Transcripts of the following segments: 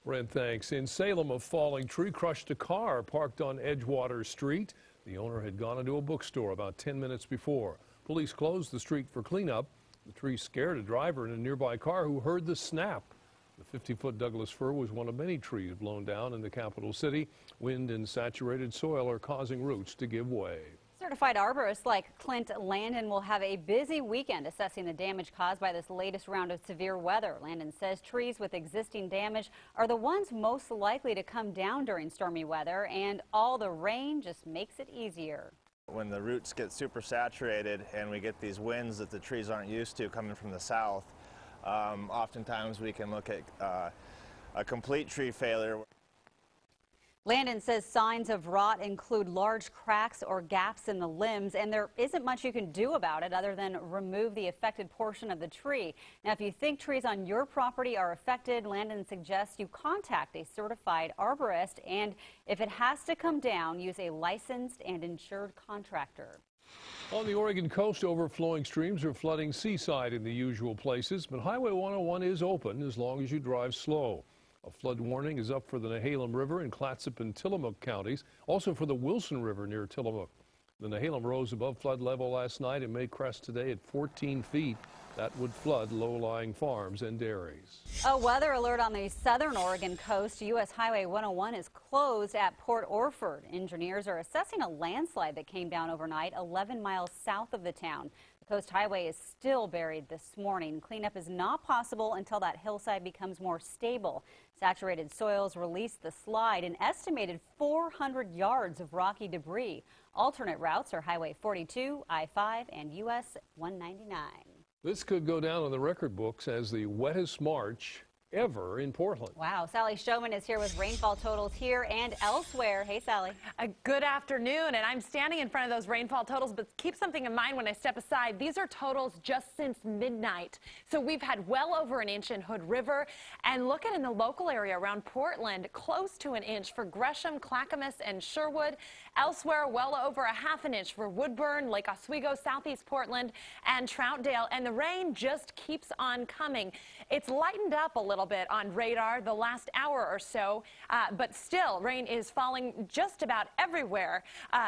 Brent, thanks. In Salem, a falling tree crushed a car parked on Edgewater Street. The owner had gone into a bookstore about 10 minutes before. Police closed the street for cleanup. The tree scared a driver in a nearby car who heard the snap. The 50-foot Douglas fir was one of many trees blown down in the capital city. Wind and saturated soil are causing roots to give way. Certified arborists like Clint Landon will have a busy weekend assessing the damage caused by this latest round of severe weather. Landon says trees with existing damage are the ones most likely to come down during stormy weather, and all the rain just makes it easier. When the roots get super saturated and we get these winds that the trees aren't used to coming from the south, oftentimes we can look at a complete tree failure. Landon says signs of rot include large cracks or gaps in the limbs, and there isn't much you can do about it other than remove the affected portion of the tree. Now, if you think trees on your property are affected, Landon suggests you contact a certified arborist, and if it has to come down, use a licensed and insured contractor. On the Oregon coast, overflowing streams are flooding Seaside in the usual places, but Highway 101 is open as long as you drive slow. A flood warning is up for the Nehalem River in Clatsop and Tillamook counties, also for the Wilson River near Tillamook. The Nehalem rose above flood level last night and may crest today at 14 feet. That would flood low-lying farms and dairies. A weather alert on the southern Oregon coast. U.S. Highway 101 is closed at Port Orford. Engineers are assessing a landslide that came down overnight 11 miles south of the town. The Coast Highway is still buried this morning. Cleanup is not possible until that hillside becomes more stable. Saturated soils released the slide, an estimated 400 yards of rocky debris. Alternate routes are Highway 42, I-5, and US 199. This could go down in the record books as the wettest March ever in Portland. Wow. Sally Showman is here with rainfall totals here and elsewhere. Hey, Sally. A good afternoon, and I'm standing in front of those rainfall totals, but keep something in mind when I step aside. These are totals just since midnight. So we've had well over an inch in Hood River, and look at in the local area around Portland, close to an inch for Gresham, Clackamas, and Sherwood. Elsewhere, well over a half an inch for Woodburn, Lake Oswego, Southeast Portland, and Troutdale, and the rain just keeps on coming. It's lightened up a little bit on radar the last hour or so, but still rain is falling just about everywhere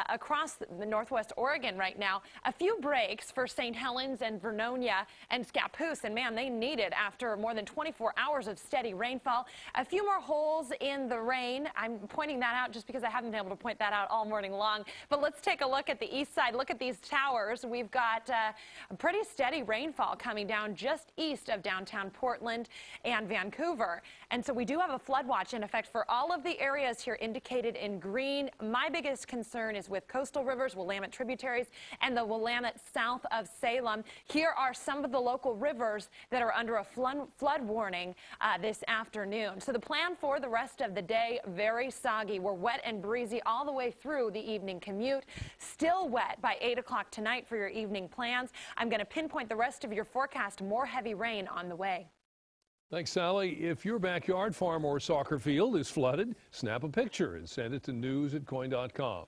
across the northwest Oregon right now. A few breaks for St. Helens and Vernonia and Scappoose, and man, they need it after more than 24 hours of steady rainfall. A few more holes in the rain. I'm pointing that out just because I haven't been able to point that out all morning long. But let's take a look at the east side. Look at these towers. We've got a pretty steady rainfall coming down just east of downtown Portland and Vancouver. And so we do have a flood watch in effect for all of the areas here indicated in green. My biggest concern is with coastal rivers, Willamette tributaries, and the Willamette south of Salem. Here are some of the local rivers that are under a flood warning this afternoon. So the plan for the rest of the day, very soggy. We're wet and breezy all the way through the evening commute. Still wet by 8 o'clock tonight for your evening plans. I'm going to pinpoint the rest of your forecast. More heavy rain on the way. Thanks, Sally. If your backyard, farm, or soccer field is flooded, snap a picture and send it to news@KOIN.com.